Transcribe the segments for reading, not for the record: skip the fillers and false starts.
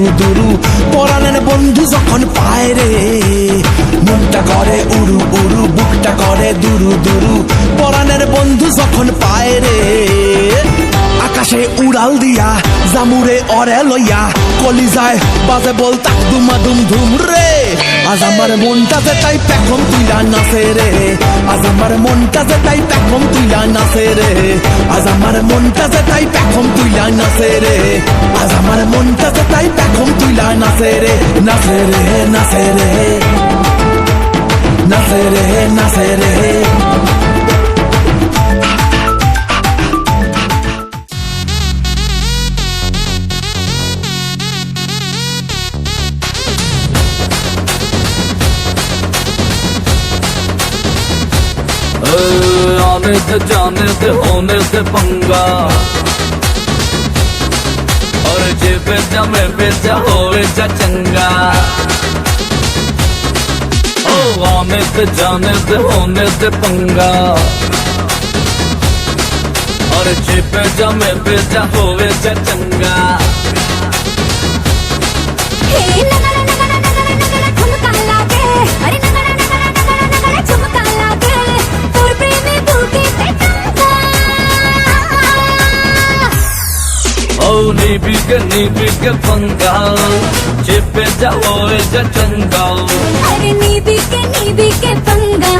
দুরু দুরু পরাণের বন্ধু যখন পায় রে মনটা করে উড়ু উড়ু বুকটা করে দুরু দুরু পরাণের বন্ধু যখন পায় রে আকাশে উড়াল দিয়া জামুরে অরে লইয়া কলিজায় বাজে বল তাক দুমা দুম ধুম রে আজ আমার মনটা যে তাই পেখম তুইলা নাচে রে আজ আমার মনটা যে তাই পেখম তুইলা নাচে রে আজ আমার মনটা যে তাই পেখম তুইলা নাচে রে আজ আমার মনটা যে তাই পেখম তুইলা নাচে রে নাচে রে নাচে রে নাচে রে নাচে রে आने से जाने से होने से पंगा और जे बेचा में बेचा होवे जा चंगा ओ आने से जाने से होने से पंगा और जे बेचा में बेचा होवे जा चंगा नीबी के पंगा चिपे जाओ जा चंगा अरे नीबी के पंगा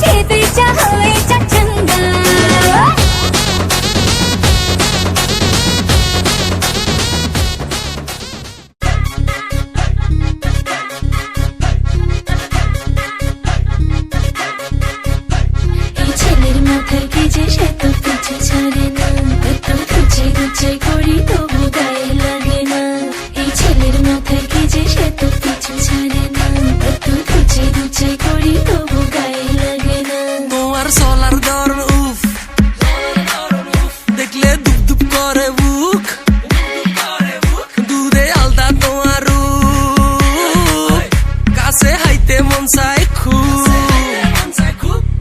चिपे जाओ जा चंगा এই ছেলের মাথায় কি যে সে তো পিছু ছাড়ে না এত খুঁজে খুঁজে করি তবু গায়ে লাগে না এই ছেলের মাথায় কি যে সে তো পিছু ছাড়ে না এত খুঁজে খুঁজে করি তবু গায়ে লাগে না তোমার সোলার দরন উফ দেখলে দুপ দুপ করে বুক দুধে আলদা তোমার রূপ কাছে হাইতে মন চাই খুব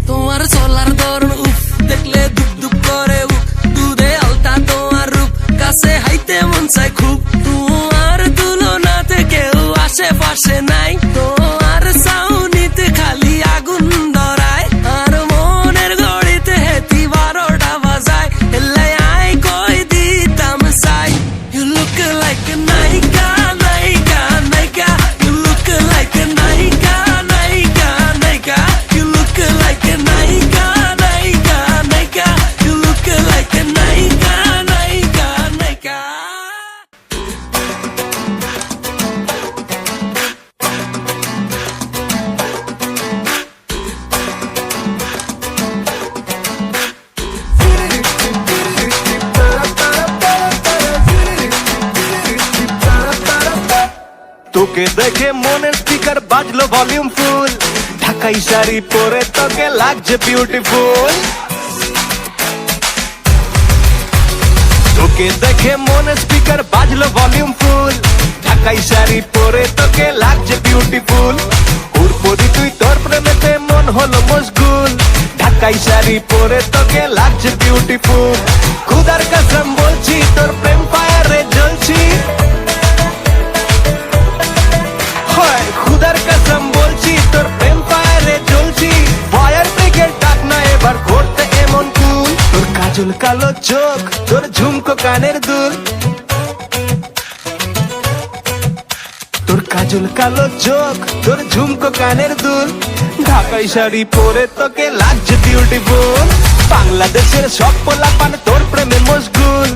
তোমার সোলার দরন উফ দেখলে দুপ দুপ করে বুক দুধে আলদা তোমার রূপ কাছে হাইতে মন চাই খুব তোমার তুলনাতে কেউ আশেপাশে নাই তোমার সাউনিতে খালি আগুন ধরায় আর মনের ঘড়িতে হেতি 12টা বাজায় এলে আই কই দিতাম সাই ইউ লুক লাইক a নায়িকা নায়িকা নায়িকা ইউ লুক লাইক a নায়িকা নায়িকা নায়িকা ইউ লুক লাইক a নায়িকা নায়িকা নায়িকা ইউ লুক লাইক a নায়িকা নায়িকা নায়িকা তোকে দেখে মনের স্পিকার বাজলো ভলিউম ফুল ঢাকাই শাড়ি পরে তোকে লাগছে বিউটিফুল তোকে দেখে মনের স্পিকার বাজলো ভলিউম ফুল ঢাকাই শাড়ি পরে তোকে লাগছে বিউটিফুল উর্পদি তুই তোর প্রেমেতে মন হলো মশগুল ঢাকাই শাড়ি পরে তোকে লাগছে বিউটিফুল খুদার কসম বলছি তোর প্রেম ফায়ারে জ্বলছি খুদার কসম বলছি তোর প্রেম ফায়ারে জ্বলছি ফায়ার ব্রিগেড ডাক না এবার করতে এমন কুল তোর কাজল কালো চোখ তোর ঝুমকো কানের দুল তোর কাজল কালো চোখ তোর ঝুমকো কানের দুল ঢাকাই শাড়ি পরে তোকে লাগছে বিউটিফুল বাংলাদেশের সব পোলাপান তোর প্রেমে মশগুল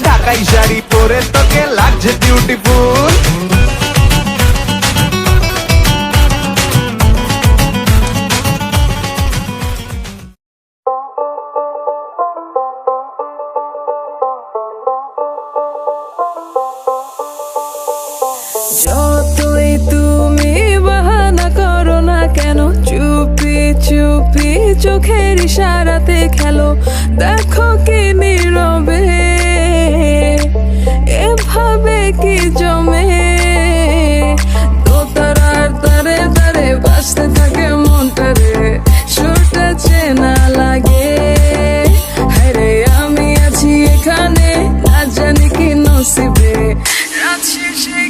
ঢাকাই শাড়ি পরে তোকে লাগছে বিউটিফুল যতই তুমি বাহানা করো না কেন চুপি চুপি চোখের ইশারাতে খেলো দেখো কি নীরবে এভাবে কি জমে দোতারার তারে তারে বাজতে থাকে মনটা রে সুরটা চেনা লাগে হরে আমি আছি এখানে না জানি কি নসিবে রাত শেষে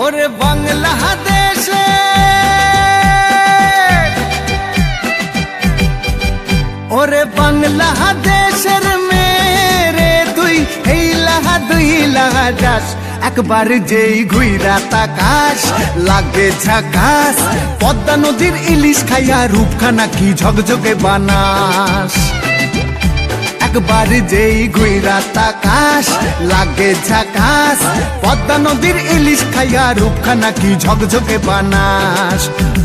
ওরে বাংলাদেশে ওরে বাংলাদেশের মেরে তুই এই লাহা দুই লাহা যাস একবার যেই ঘুইরা তাকাস লাগে ঝাকাস পদ্মা নদীর ইলিশ খাইয়া রূপখানা কি ঝকঝকে বানাস একবার যেই ঘুইরা তাকাস লাগে ঝাকাস পদ্মা নদীর ইলিশ খাইয়া রূপখানা কি ঝকঝকে বানাস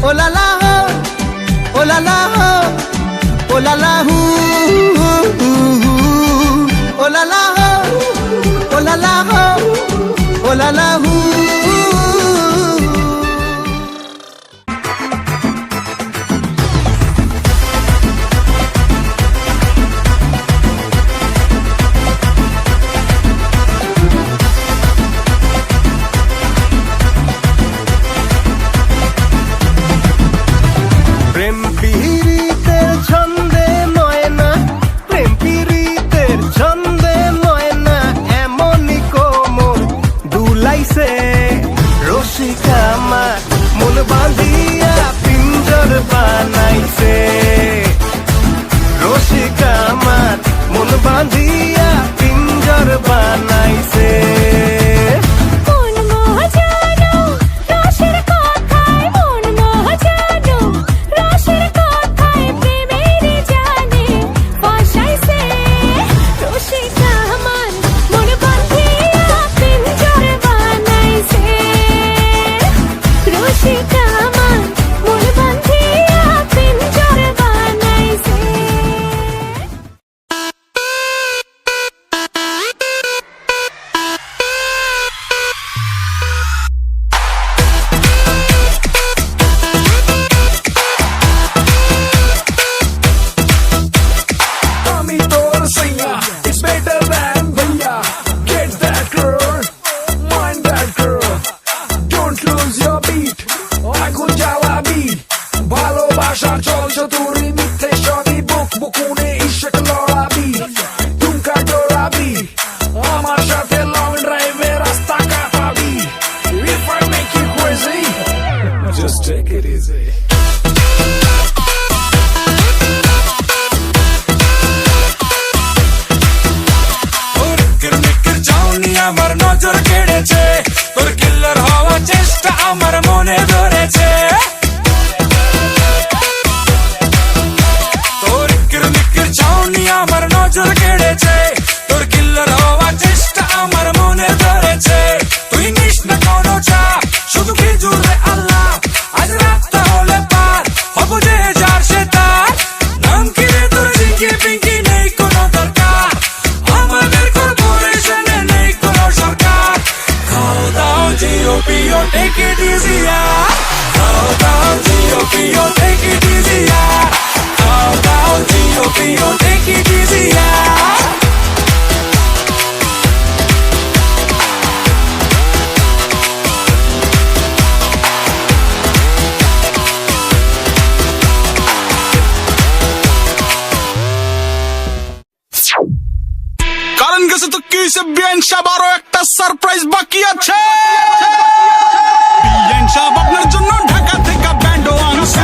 ওলালা হো ওলালা হো ওলালা হু ওলালা হো ওলালা হো ওলালা হু প্রেম পীড়িতের ছন্দে ময়না প্রেম পীড়িতের ছন্দে ময়না এমনই কোমর দুলাইছে রসিকা আমার মন বাঁধিয়া পিঞ্জর বানাইছে রসিকা আমার মন বাঁধিয়া পিঞ্জর বানাইছে মন মহাজানো রসের কথায় মন মহাজানো রসের কথায় প্রেমের জানে বসাইছে রসিকা আমার মন বাঁধিয়া পিঞ্জর বানাইছে রসিকা আমার মন বাঁধিয়া পিঞ্জর বানাইছে আমি তোর সইয়া it's better than ভইয়া get that girl mind that girl don't lose your beat আগুন জ্বালাবি ভালোবাসার চল চতুরি মিথ্যে সবই বুক বুকুনে ইশক লড়াবি টুমকা ডোরাবি আমার সাথে লং ড্রাইভে রাস্তা কাটাবি if I make you crazy just take it easy আমার নজর কেড়েছে তোর কিল্লার হওয়া চেষ্টা আমার মনে ধরেছে তোর কিরমিকির ছাউনি আমার নজর কেড়েছে তোর কিল্লার হওয়া চেষ্টা আমার মনে ধরেছে তুই নিস না কোনো চা শুধু কি জুড়ে আল্লাহ আজ রাতটা হলে পার হব যে যার সে তার নাম কিরে তোর জিঙ্কি পিঙ্কি নেই কোনো দরকার আমাদের কর্পোরেশনে নেই কোনো সরকার খাও দাও জিও পিও টেক ইট ইজি খাও দাও জিও পিও টেক ইট ইজি খাও দাও জিও পিও টেক ইট ইজি কারণ গেছে তো কি সে বিয়ান সাহেব আরো একটা সারপ্রাইজ বাকি আছে বিয়ান সাহেব আপনার জন্য ঢাকা থেকে ব্যান্ডও আনছে